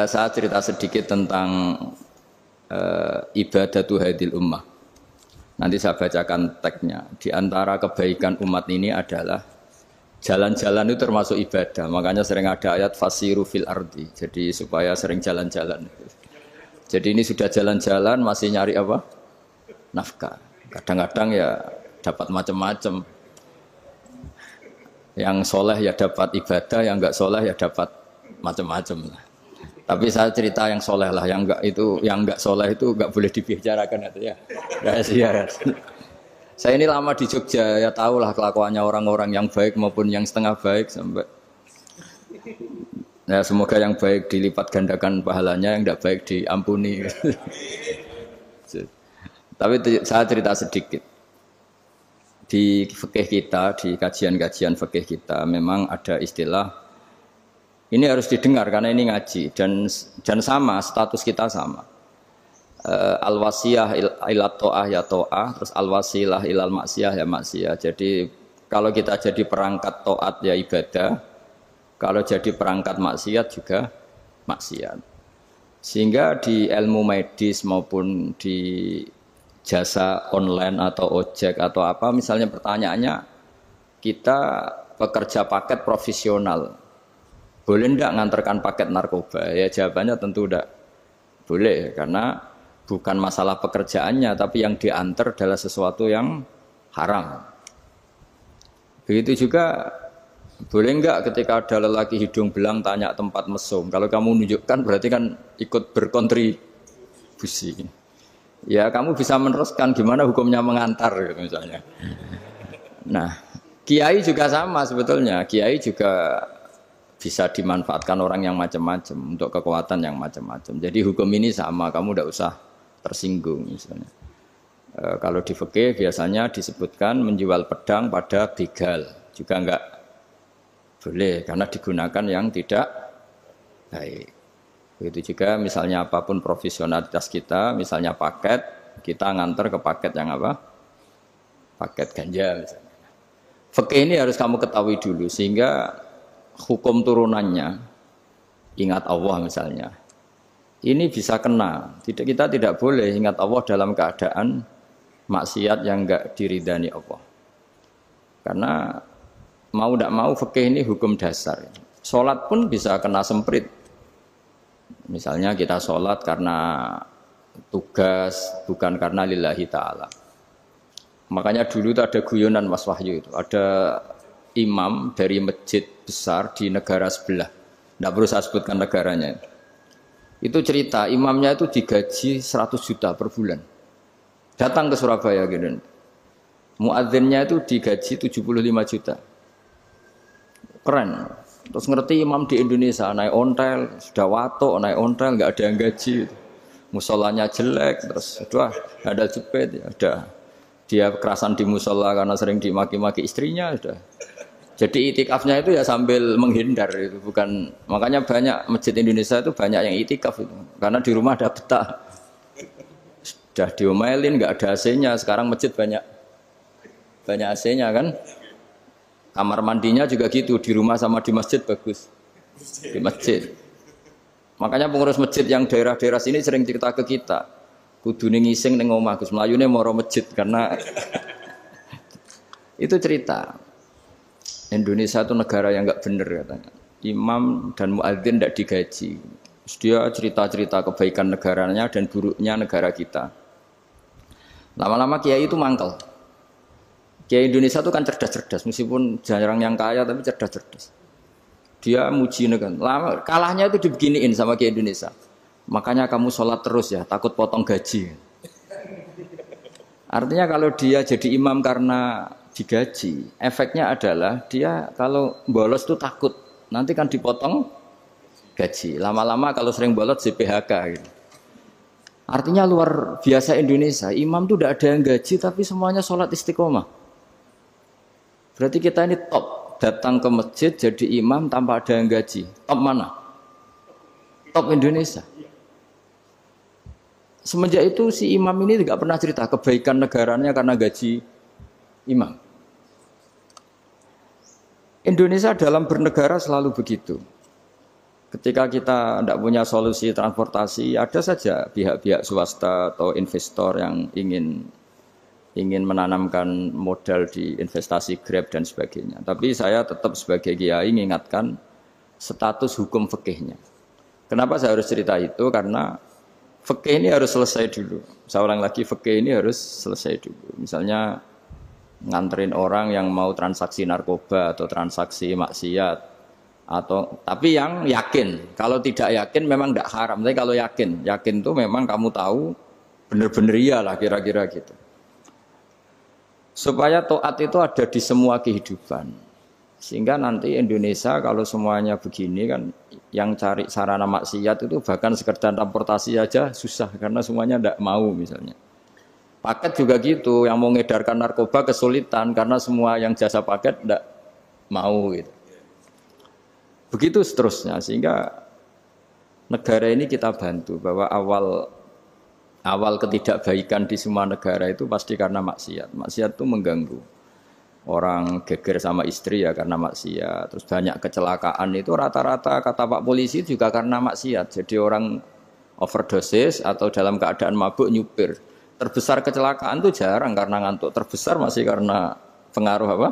saya cerita sedikit tentang ibadatu hadil ummah. Nanti saya bacakan teksnya. Di antara kebaikan umat ini adalah jalan-jalan itu termasuk ibadah. Makanya sering ada ayat fasiru fil ardi. Jadi supaya sering jalan-jalan. Jadi ini sudah jalan-jalan masih nyari apa? Nafkah. Kadang-kadang ya dapat macam-macam. Yang soleh ya dapat ibadah, yang enggak soleh ya dapat macam-macam lah. Tapi saya cerita yang soleh lah, yang enggak soleh itu enggak boleh dibicarakan itu ya. Rahasia. Saya ini lama di Jogja, ya tahulah kelakuannya orang-orang yang baik maupun yang setengah baik sampai. Ya semoga yang baik dilipat gandakan pahalanya, yang enggak baik diampuni. Tapi saya cerita sedikit. Di fikih kita, di kajian-kajian fikih kita memang ada istilah ini harus didengar karena ini ngaji dan sama status kita sama. Al-wasiyah ila ta'ah ya ta'ah, terus al-wasilah ilal maksiyah ya maksiyah. Jadi kalau kita jadi perangkat taat ya ibadah, kalau jadi perangkat maksiat juga maksiat. Sehingga di ilmu medis maupun di jasa online atau ojek atau apa, misalnya pertanyaannya kita pekerja paket profesional, boleh enggak ngantarkan paket narkoba? Ya jawabannya tentu enggak boleh, karena bukan masalah pekerjaannya, tapi yang diantar adalah sesuatu yang haram. Begitu juga boleh enggak ketika ada lelaki hidung belang tanya tempat mesum, kalau kamu menunjukkan berarti kan ikut berkontribusi. Ya kamu bisa meneruskan gimana hukumnya mengantar gitu, misalnya. Nah, kiai juga sama sebetulnya. Kiai juga bisa dimanfaatkan orang yang macam-macam untuk kekuatan yang macam-macam. Jadi hukum ini sama, kamu tidak usah tersinggung misalnya. Kalau di fikih biasanya disebutkan menjual pedang pada begal juga enggak boleh karena digunakan yang tidak baik. Begitu juga misalnya apapun profesionalitas kita, misalnya paket, kita nganter ke paket yang apa? Paket ganja misalnya. Fikih ini harus kamu ketahui dulu sehingga hukum turunannya, ingat Allah misalnya, ini bisa kena. Kita tidak boleh ingat Allah dalam keadaan maksiat yang enggak diridani Allah. Karena mau tidak mau fikih ini hukum dasar. Sholat pun bisa kena semprit. Misalnya kita sholat karena tugas, bukan karena lillahi ta'ala. Makanya dulu itu ada guyonan Mas Wahyu itu. Ada imam dari masjid besar di negara sebelah. Tidak perlu saya sebutkan negaranya. Itu cerita, imamnya itu digaji 100 juta per bulan. Datang ke Surabaya gitu. Muadzinnya itu digaji 75 juta. Keren. Terus ngerti imam di Indonesia naik ontel, sudah watuk naik ontel, nggak ada yang gaji, musolanya jelek, terus sudah ada jepit, ada dia kerasan di musola karena sering dimaki-maki istrinya, sudah. Jadi itikafnya itu ya sambil menghindar itu, bukan makanya banyak masjid Indonesia itu banyak yang itikaf itu, karena di rumah ada betah, sudah diomelin nggak ada AC-nya, sekarang masjid banyak AC-nya kan. Kamar mandinya juga gitu, di rumah sama di masjid bagus. Di masjid. Makanya pengurus masjid yang daerah-daerah sini sering cerita ke kita. Kudune ngising ning omah Gus, mlayune moro masjid karena itu cerita. Indonesia itu negara yang enggak benar katanya. Imam dan muadzin tidak digaji. Terus dia cerita-cerita kebaikan negaranya dan buruknya negara kita. Lama-lama kiai itu mangkel. Kiai Indonesia itu kan cerdas-cerdas, meskipun jarang yang kaya tapi cerdas-cerdas. Dia muji negara. Lama, kalahnya itu dibeginiin sama Kiai Indonesia. Makanya kamu sholat terus ya, takut potong gaji. Artinya kalau dia jadi imam karena digaji, efeknya adalah dia kalau bolos itu takut, nanti kan dipotong gaji. Lama-lama kalau sering bolos di PHK. Gitu. Artinya luar biasa Indonesia, imam itu tidak ada yang gaji tapi semuanya sholat istiqomah. Berarti kita ini top, datang ke masjid jadi imam tanpa ada yang gaji. Top mana? Top Indonesia. Semenjak itu si imam ini tidak pernah cerita kebaikan negaranya karena gaji imam. Indonesia dalam bernegara selalu begitu. Ketika kita tidak punya solusi transportasi, ada saja pihak-pihak swasta atau investor yang ingin menanamkan modal di investasi Grab dan sebagainya. Tapi saya tetap sebagai kiai mengingatkan status hukum fikihnya. Kenapa saya harus cerita itu? Karena fikih ini harus selesai dulu. Saya ulang lagi, fikih ini harus selesai dulu. Misalnya nganterin orang yang mau transaksi narkoba atau transaksi maksiat, atau tapi yang yakin. Kalau tidak yakin memang tidak haram. Tapi kalau yakin tuh memang kamu tahu benar-benar iyalah kira-kira gitu. Supaya taat itu ada di semua kehidupan. Sehingga nanti Indonesia kalau semuanya begini kan, yang cari sarana maksiat itu bahkan sekedar transportasi aja susah karena semuanya tidak mau misalnya. Paket juga gitu, yang mau ngedarkan narkoba kesulitan karena semua yang jasa paket tidak mau gitu. Begitu seterusnya, sehingga negara ini kita bantu bahwa awal ketidakbaikan di semua negara itu pasti karena maksiat. Maksiat itu mengganggu. Orang geger sama istri ya karena maksiat. Terus banyak kecelakaan itu rata-rata kata Pak Polisi juga karena maksiat. Jadi orang overdosis atau dalam keadaan mabuk nyupir. Terbesar kecelakaan itu jarang karena ngantuk. Terbesar masih karena pengaruh apa?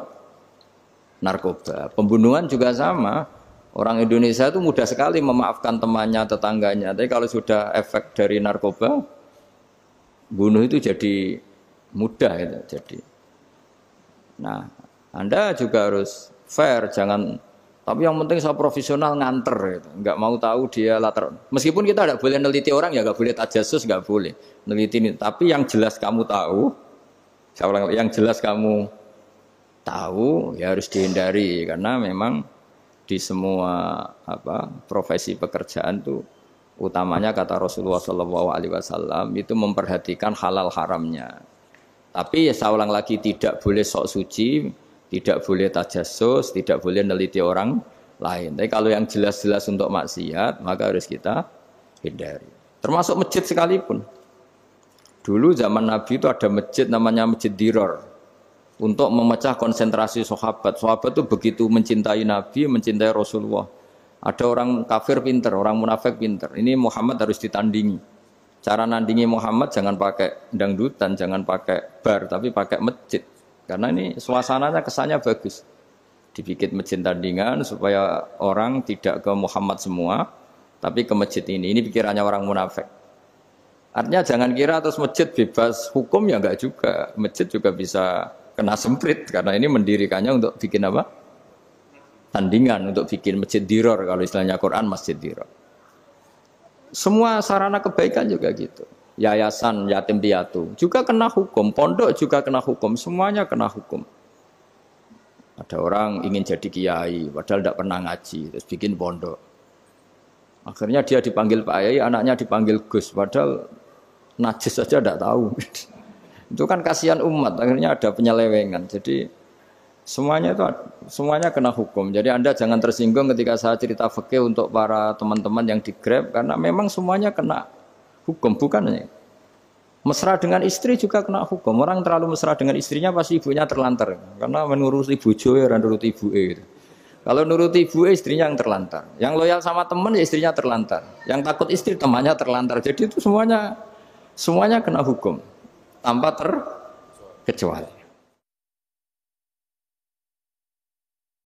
Narkoba. Pembunuhan juga sama. Orang Indonesia itu mudah sekali memaafkan temannya, tetangganya. Tapi kalau sudah efek dari narkoba, bunuh itu jadi mudah itu. Jadi, nah, Anda juga harus fair, jangan. Tapi yang penting saya profesional nganter, gitu. Nggak mau tahu dia latar. Meskipun kita tidak boleh neliti orang, ya nggak boleh tajasus, nggak boleh neliti ini. Tapi yang jelas kamu tahu, yang jelas kamu tahu, ya harus dihindari karena memang di semua profesi pekerjaan itu utamanya kata Rasulullah SAW itu memperhatikan halal haramnya. Tapi ya saya ulang lagi tidak boleh sok suci, tidak boleh tajassus, tidak boleh neliti orang lain. Tapi kalau yang jelas-jelas untuk maksiat maka harus kita hindari. Termasuk masjid sekalipun. Dulu zaman Nabi itu ada masjid namanya Masjid Dirar. Untuk memecah konsentrasi sahabat. Sahabat itu begitu mencintai Nabi, mencintai Rasulullah. Ada orang kafir pinter, orang munafik pinter. Ini Muhammad harus ditandingi. Cara nandingi Muhammad jangan pakai dangdutan, jangan pakai bar, tapi pakai masjid. Karena ini suasananya kesannya bagus. Dibikin masjid tandingan supaya orang tidak ke Muhammad semua, tapi ke masjid ini. Ini pikirannya orang munafik. Artinya jangan kira terus masjid bebas hukum, ya enggak juga. Masjid juga bisa kena semprit karena ini mendirikannya untuk bikin apa? Tandingan, untuk bikin masjid diror, kalau istilahnya Quran masjid diror. Semua sarana kebaikan juga gitu. Yayasan yatim piatu juga kena hukum, pondok juga kena hukum, semuanya kena hukum. Ada orang ingin jadi kiai padahal tidak pernah ngaji, terus bikin pondok. Akhirnya dia dipanggil Pak Yai, anaknya dipanggil Gus, padahal najis saja tidak tahu. Itu kan kasihan umat, akhirnya ada penyelewengan. Jadi semuanya kena hukum. Jadi Anda jangan tersinggung ketika saya cerita fikih untuk para teman-teman yang di Grab, karena memang semuanya kena hukum, bukan? Mesra dengan istri juga kena hukum. Orang terlalu mesra dengan istrinya pasti ibunya terlantar, karena menuruti bojo ya nuruti ibuke gitu. Kalau nuruti ibu istrinya yang terlantar. Yang loyal sama teman ya istrinya terlantar. Yang takut istri temannya terlantar. Jadi itu semuanya kena hukum tanpa terkecuali.